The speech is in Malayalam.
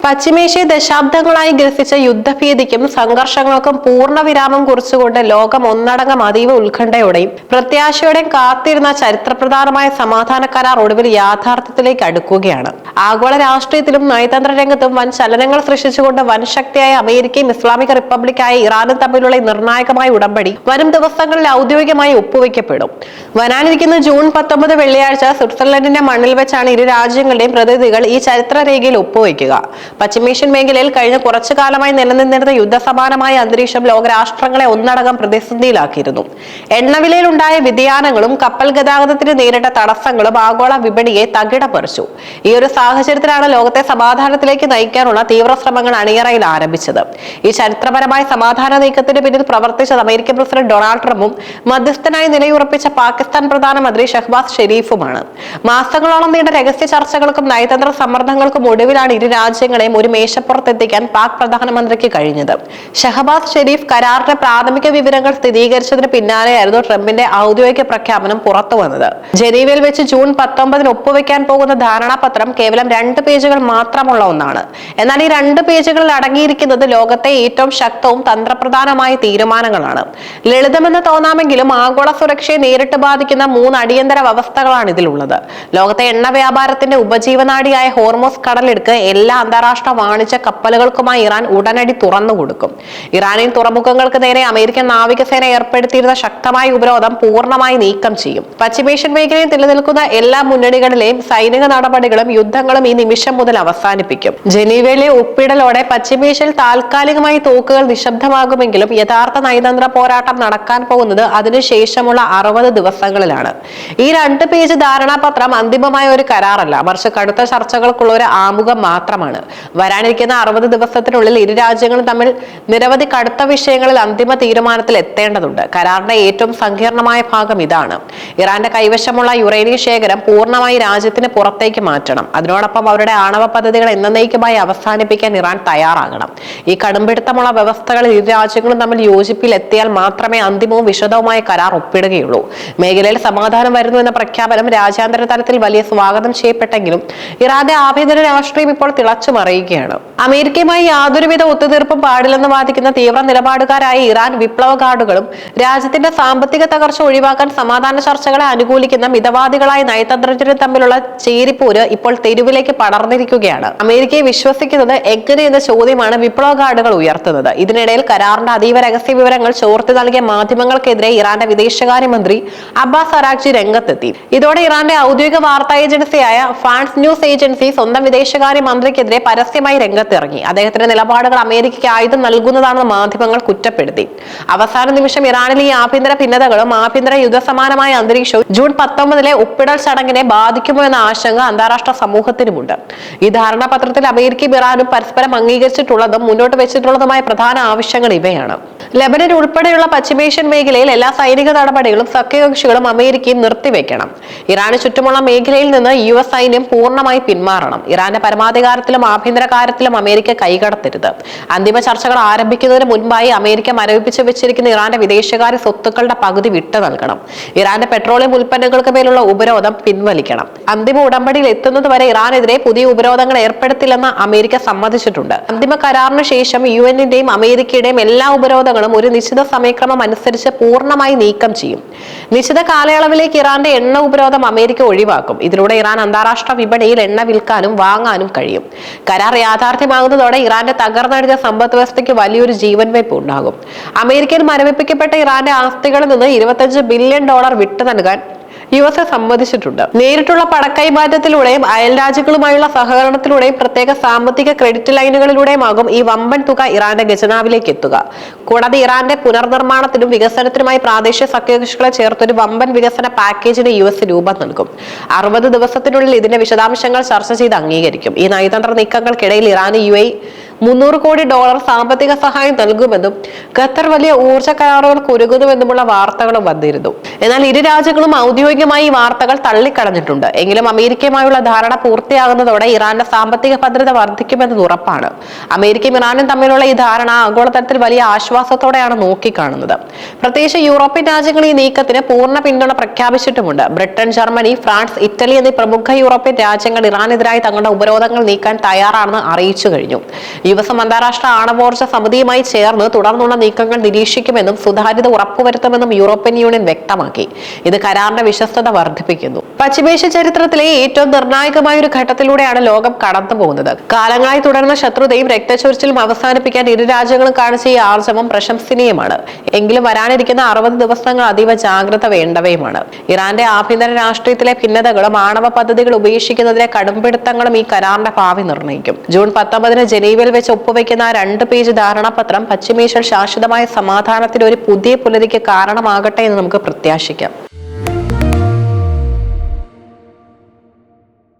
പശ്ചിമേഷ്യയെ ദശാബ്ദങ്ങളായി ഗ്രസിച്ച യുദ്ധഭീതിക്കും സംഘർഷങ്ങൾക്കും പൂർണ്ണവിരാമം കുറിച്ചുകൊണ്ട് ലോകം ഒന്നടങ്കം അതീവ ഉത്കണ്ഠയോടെയും പ്രത്യാശയോടെയും കാത്തിരുന്ന ചരിത്രപ്രധാനമായ സമാധാന കരാർ ഒടുവിൽ യാഥാർത്ഥ്യത്തിലേക്ക് അടുക്കുകയാണ്. ആഗോള രാഷ്ട്രീയത്തിലും നയതന്ത്ര രംഗത്തും വൻ ചലനങ്ങൾ സൃഷ്ടിച്ചുകൊണ്ട് വൻ ശക്തിയായ അമേരിക്കയും ഇസ്ലാമിക റിപ്പബ്ലിക്കായ ഇറാനും തമ്മിലുള്ള നിർണായകമായ ഉടമ്പടി വരും ദിവസങ്ങളിൽ ഔദ്യോഗികമായി ഒപ്പുവെക്കപ്പെടും. വരാനിരിക്കുന്ന ജൂൺ 19 വെള്ളിയാഴ്ച സ്വിറ്റ്സർലൻഡിന്റെ മണ്ണിൽ വെച്ചാണ് ഇരു രാജ്യങ്ങളുടെയും പ്രതിനിധികൾ ഈ ചരിത്രരേഖയിൽ ഒപ്പുവെക്കുക. പശ്ചിമേഷ്യൻ മേഖലയിൽ കഴിഞ്ഞ കുറച്ചു കാലമായി നിലനിന്നിരുന്ന യുദ്ധസമാനമായ അന്തരീക്ഷം ലോകരാഷ്ട്രങ്ങളെ ഒന്നടങ്കം പ്രതിസന്ധിയിലാക്കിയിരുന്നു. എണ്ണവിലയിൽ ഉണ്ടായ വ്യതിയാനങ്ങളും കപ്പൽ ഗതാഗതത്തിന് നേരിട്ട തടസ്സങ്ങളും ആഗോള വിപണിയെ തകിടമറിച്ചു. ഈ ഒരു സാഹചര്യത്തിലാണ് ലോകത്തെ സമാധാനത്തിലേക്ക് നയിക്കാനുള്ള തീവ്ര ശ്രമങ്ങൾ അണിയറയിൽ ആരംഭിച്ചത്. ഈ ചരിത്രപരമായ സമാധാന നീക്കത്തിന് പിന്നിൽ പ്രവർത്തിച്ചത് അമേരിക്കൻ പ്രസിഡന്റ് ഡൊണാൾഡ് ട്രംപും മധ്യസ്ഥനായി നിലയുറപ്പിച്ച പാകിസ്ഥാൻ പ്രധാനമന്ത്രി ഷഹബാസ് ഷെരീഫുമാണ്. മാസങ്ങളോളം നീണ്ട രഹസ്യ ചർച്ചകൾക്കും നയതന്ത്ര സമ്മർദ്ദങ്ങൾക്കും ഒടുവിലാണ് ഇരു രാജ്യങ്ങളെയും ഒരു മേശപ്പുറത്തെത്തിക്കാൻ പാക് പ്രധാനമന്ത്രിക്ക് കഴിഞ്ഞത്. ഷഹബാസ് ഷെരീഫ് കരാറിന്റെ പ്രാഥമിക വിവരങ്ങൾ സ്ഥിരീകരിച്ചതിന് പിന്നാലെയായിരുന്നു ട്രംപിന്റെ ഔദ്യോഗിക പ്രഖ്യാപനം പുറത്തു വന്നത്. ജനീവയിൽ വെച്ച് ജൂൺ 19 ഒപ്പുവെക്കാൻ പോകുന്ന ധാരണാപത്രം കേവലം 2 പേജുകൾ മാത്രമുള്ള ഒന്നാണ്. എന്നാൽ ഈ 2 പേജുകളിൽ അടങ്ങിയിരിക്കുന്നത് ലോകത്തെ ഏറ്റവും ശക്തവും തന്ത്രപ്രധാനമായ തീരുമാനങ്ങളാണ്. ലളിതമെന്ന് തോന്നാമെങ്കിലും ആഗോള സുരക്ഷയെ നേരിട്ട് ബാധിക്കുന്ന 3 അടിയന്തര വ്യവസ്ഥകളാണ് ഇതിലുള്ളത്. ലോകത്തെ എണ്ണ വ്യാപാരത്തിന്റെ ഉപജീവനാടിയായ ഹോർമോസ് കടലിടുക്ക് എല്ലാ അന്താരാഷ്ട്ര വാണിജ്യ കപ്പലുകൾക്കുമായി ഇറാൻ ഉടനടി തുറന്നുകൊടുക്കും. ഇറാനിയൻ തുറമുഖങ്ങൾക്ക് നേരെ അമേരിക്കൻ നാവികസേന ഏർപ്പെടുത്തിയിരുന്ന ശക്തമായ ഉപരോധം പൂർണ്ണമായി നീക്കം ചെയ്യും. പശ്ചിമേഷ്യൻ മേഖലയിൽ നിലനിൽക്കുന്ന എല്ലാ മുന്നണികളിലെയും സൈനിക നടപടികളും യുദ്ധങ്ങളും ഈ നിമിഷം മുതൽ അവസാനിപ്പിക്കും. ജനീവയിലെ ഒപ്പിടലോടെ പശ്ചിമേഷ്യയിൽ താൽക്കാലികമായി തോക്കുകൾ നിശബ്ദമാകുമെങ്കിലും യഥാർത്ഥ നയതന്ത്ര പോരാട്ടം നടക്കാൻ പോകുന്നത് അതിനുശേഷമുള്ള 60 ദിവസങ്ങളിലാണ്. ഈ 2 പേജ് ധാരണാപത്രം അന്തിമമായ ഒരു കരാറല്ല, മറിച്ച് കടുത്ത ചർച്ചകൾക്കുള്ള ഒരു ആമുഖം മാത്രമാണ്. വരാനിരിക്കുന്ന 60 ദിവസത്തിനുള്ളിൽ ഇരു രാജ്യങ്ങളും തമ്മിൽ നിരവധി കടുത്ത വിഷയങ്ങളിൽ അന്തിമ തീരുമാനത്തിൽ എത്തേണ്ടതുണ്ട്. കരാറിന്റെ ഏറ്റവും സങ്കീർണമായ ഭാഗം ഇതാണ്: ഇറാന്റെ കൈവശമുള്ള യുറേനിയം ശേഖരം പൂർണ്ണമായി രാജ്യത്തിന് പുറത്തേക്ക് മാറ്റണം. അതിനോടൊപ്പം അവരുടെ ആണവ പദ്ധതികൾ എന്നേക്കുമായി അവസാനിപ്പിക്കാൻ ഇറാൻ തയ്യാറാകണം. ഈ കടുംപിടുത്തമുള്ള വ്യവസ്ഥകളിൽ ഇരു രാജ്യങ്ങളും തമ്മിൽ യോജിപ്പിൽ എത്തിയാൽ മാത്രമേ അന്തിമവും വിശദവുമായ കരാർ ഒപ്പിടുകയുള്ളൂ. മേഖലയിൽ സമാധാനം വരുന്നു എന്ന പ്രഖ്യാപനം രാജ്യാന്തര തലത്തിൽ വലിയ സ്വാഗതം ചെയ്യപ്പെട്ടെങ്കിലും ഇറാന്റെ ആഭ്യന്തര രാഷ്ട്രീയം ഇപ്പോൾ തിളച്ചു മറിയുകയാണ്. അമേരിക്കയുമായി യാതൊരുവിധ ഒത്തുതീർപ്പും പാടില്ലെന്ന് വാദിക്കുന്ന തീവ്ര നിലപാടുകാരായ ഇറാൻ വിപ്ലവകാർഡുകളും രാജ്യത്തിന്റെ സാമ്പത്തിക തകർച്ച ഒഴിവാക്കാൻ സമാധാന ചർച്ചകളെ അനുകൂലിക്കുന്ന മിതവാദികളായ നയതന്ത്രജ്ഞരും തമ്മിലുള്ള ചേരിപ്പോര് ഇപ്പോൾ തെരുവിലേക്ക് പടർന്നിരിക്കുകയാണ്. അമേരിക്കയെ വിശ്വസിക്കുന്നത് എങ്ങനെ എന്ന ചോദ്യമാണ് വിപ്ലവകാർഡുകൾ ഉയർത്തുന്നത്. ഇതിനിടയിൽ കരാറിന്റെ അതീവ രഹസ്യ വിവരങ്ങൾ ചോർത്തി നൽകിയ മാധ്യമങ്ങൾക്കെതിരെ ഇറാന്റെ വിദേശകാര്യമന്ത്രി അബ്ബാസ് അറാഗ്ചി രംഗത്തെത്തി. ഇതോടെ ഇറാന്റെ ഔദ്യോഗിക വാർത്താ ഏജൻസിയായ ഫ്രാൻസ് ന്യൂസ് ഏജൻസി സ്വന്തം വിദേശകാര്യ മന്ത്രിക്കെതിരെ പരസ്യമായി രംഗത്തിറങ്ങി. അദ്ദേഹത്തിന്റെ നിലപാടുകൾ അമേരിക്കയ്ക്ക് ആയുധം നൽകുന്നതാണെന്ന് മാധ്യമങ്ങൾ കുറ്റപ്പെടുത്തി. അവസാന നിമിഷം ഇറാനിലെ ഈ ആഭ്യന്തര ഭിന്നതകളും ആഭ്യന്തര യുദ്ധസമാനമായ അന്തരീക്ഷവും ജൂൺ 19 ഒപ്പിടൽ ചടങ്ങിനെ ബാധിക്കുമോ എന്ന ആശങ്ക അന്താരാഷ്ട്ര സമൂഹത്തിനുമുണ്ട്. ഈ ധാരണാപത്രത്തിൽ അമേരിക്കയും ഇറാനും പരസ്പരം അംഗീകരിച്ചിട്ടുള്ളതും മുന്നോട്ട് വെച്ചിട്ടുള്ളതുമായ പ്രധാന ആവശ്യങ്ങൾ ഇവയാണ്: ലെബനൻ ഉൾപ്പെടെയുള്ള പശ്ചിമേഷ്യൻ മേഖലയിൽ എല്ലാ സൈനിക നടപടികളും സഖ്യകക്ഷികളും അമേരിക്കയും നിർത്തിവെക്കണം. ഇറാന് ചുറ്റുമുള്ള മേഖലയിൽ നിന്ന് US സൈന്യം പൂർണ്ണമായി പിന്മാറണം. ഇറാന്റെ പരമാധികാരത്തിലും ആഭ്യന്തര കാര്യത്തിലും അമേരിക്ക കൈകടത്തരുത്. അന്തിമ ചർച്ചകൾ ആരംഭിക്കുന്നതിന് മുൻപായി അമേരിക്ക മരവിപ്പിച്ചു വെച്ചിരിക്കുന്ന ഇറാന്റെ വിദേശകാര്യ സ്വത്തുക്കളുടെ പകുതി വിട്ടു നൽകണം. ഇറാന്റെ പെട്രോളിയം ഉൽപ്പന്നങ്ങൾക്ക് മേലുള്ള ഉപരോധം പിൻവലിക്കണം. അന്തിമ ഉടമ്പടിയിൽ എത്തുന്നതുവരെ ഇറാനെതിരെ പുതിയ ഉപരോധങ്ങൾ ഏർപ്പെടുത്തില്ലെന്ന് അമേരിക്ക സമ്മതിച്ചിട്ടുണ്ട്. അന്തിമ കരാറിന് ശേഷം UN-ന്റെയും അമേരിക്കയുടെയും എല്ലാ ഉപരോധങ്ങളും ഒരു നിശ്ചിത സമയക്രമം അനുസരിച്ച് പൂർണ്ണമായി നീക്കം ചെയ്യും. നിശ്ചിത കാലയളവിലേക്ക് ഇറാന്റെ എണ്ണ ഉപരോധം അമേരിക്ക ഒഴിവാക്കും. ഇതിലൂടെ ഇറാൻ അന്താരാഷ്ട്ര വിപണിയിൽ എണ്ണ വിൽക്കാനും വാങ്ങാനും കഴിയും. കരാർ യാഥാർത്ഥ്യമാകുന്നതോടെ ഇറാന്റെ തകർന്നടിഞ്ഞ സമ്പദ് വ്യവസ്ഥയ്ക്ക് വലിയൊരു ജീവൻ വെയ്പ് ഉണ്ടാകും. അമേരിക്കയിൽ മരവിപ്പിക്കപ്പെട്ട ഇറാന്റെ ആസ്തികളിൽ നിന്ന് $25 ബില്യൺ വിട്ടു നൽകാൻ US സമ്മതിച്ചിട്ടുണ്ട്. നേരിട്ടുള്ള പണക്കൈമാറ്റത്തിലൂടെയും അയൽ രാജ്യങ്ങളുമായുള്ള സഹകരണത്തിലൂടെയും പ്രത്യേക സാമ്പത്തിക ക്രെഡിറ്റ് ലൈനുകളിലൂടെയുമാകും ഈ വമ്പൻ തുക ഇറാന്റെ ഖജനാവിലേക്ക് എത്തുക. കൂടാതെ ഇറാന്റെ പുനർനിർമ്മാണത്തിനും വികസനത്തിനുമായി പ്രാദേശിക സഖ്യകക്ഷികളെ ചേർത്തൊരു വമ്പൻ വികസന പാക്കേജിന് US രൂപം നൽകും. 60 ദിവസത്തിനുള്ളിൽ ഇതിന്റെ വിശദാംശങ്ങൾ ചർച്ച ചെയ്ത് അംഗീകരിക്കും. ഈ നയതന്ത്ര നീക്കങ്ങൾക്കിടയിൽ ഇറാന് UAE $300 കോടി സാമ്പത്തിക സഹായം നൽകുമെന്നും ഖത്തർ വലിയ ഊർജ്ജ കരാറുകൾക്ക് ഒരുങ്ങുന്നുവെന്നുമുള്ള വാർത്തകളും വന്നിരുന്നു. എന്നാൽ ഇരു രാജ്യങ്ങളും ഔദ്യോഗികമായി ഈ വാർത്തകൾ തള്ളിക്കളഞ്ഞിട്ടുണ്ട്. എങ്കിലും അമേരിക്കയുമായുള്ള ധാരണ പൂർത്തിയാകുന്നതോടെ ഇറാന്റെ സാമ്പത്തിക ഭദ്രത വർദ്ധിക്കുമെന്നത് ഉറപ്പാണ്. അമേരിക്കയും ഇറാനും തമ്മിലുള്ള ഈ ധാരണ ആഗോളതലത്തിൽ വലിയ ആശ്വാസത്തോടെയാണ് നോക്കിക്കാണുന്നത്. പ്രത്യേകിച്ച് യൂറോപ്യൻ രാജ്യങ്ങൾ ഈ നീക്കത്തിന് പൂർണ്ണ പിന്തുണ പ്രഖ്യാപിച്ചിട്ടുമുണ്ട്. ബ്രിട്ടൻ, ജർമ്മനി, ഫ്രാൻസ്, ഇറ്റലി എന്നീ പ്രമുഖ യൂറോപ്യൻ രാജ്യങ്ങൾ ഇറാനെതിരായി തങ്ങളുടെ ഉപരോധങ്ങൾ നീക്കാൻ തയ്യാറാണെന്ന് അറിയിച്ചു കഴിഞ്ഞു. ദിവസം അന്താരാഷ്ട്ര ആണവോർജ്ജ സമിതിയുമായി ചേർന്ന് തുടർന്നുള്ള നീക്കങ്ങൾ നിരീക്ഷിക്കുമെന്നും സുതാര്യത ഉറപ്പുവരുത്തുമെന്നും യൂറോപ്യൻ യൂണിയൻ വ്യക്തമാക്കി. ഇത് കരാറിന്റെ വിശ്വസ്തത വർദ്ധിപ്പിക്കുന്നു. പശ്ചിമേഷ്യ ചരിത്രത്തിലെ ഏറ്റവും നിർണായകമായ ഒരു ഘട്ടത്തിലൂടെയാണ് ലോകം കടന്നു പോകുന്നത്. കാലങ്ങളായി തുടരുന്ന ശത്രുതയും രക്തച്ചൊരിച്ചിലും അവസാനിപ്പിക്കാൻ ഇരു രാജ്യങ്ങളും കാണിച്ച ഈ ആർജവം പ്രശംസനീയമാണ്. എങ്കിലും വരാനിരിക്കുന്ന 60 ദിവസങ്ങൾ അതീവ ജാഗ്രത വേണ്ടവയുമാണ്. ഇറാന്റെ ആഭ്യന്തര രാഷ്ട്രീയത്തിലെ ഭിന്നതകളും ആണവ പദ്ധതികൾ ഉപേക്ഷിക്കുന്നതിലെ കടുംപിടുത്തങ്ങളും ഈ കരാറിന്റെ ഭാവി നിർണ്ണയിക്കും. ജൂൺ 19 ജനീവയിൽ വെച്ച് ഒപ്പുവെക്കുന്ന 2 പേജ് ധാരണാപത്രം പശ്ചിമേഷ്യയിൽ ശാശ്വതമായ സമാധാനത്തിന് ഒരു പുതിയ പുലരിക്ക് കാരണമാകട്ടെ എന്ന് നമുക്ക് പ്രത്യാശിക്കാം.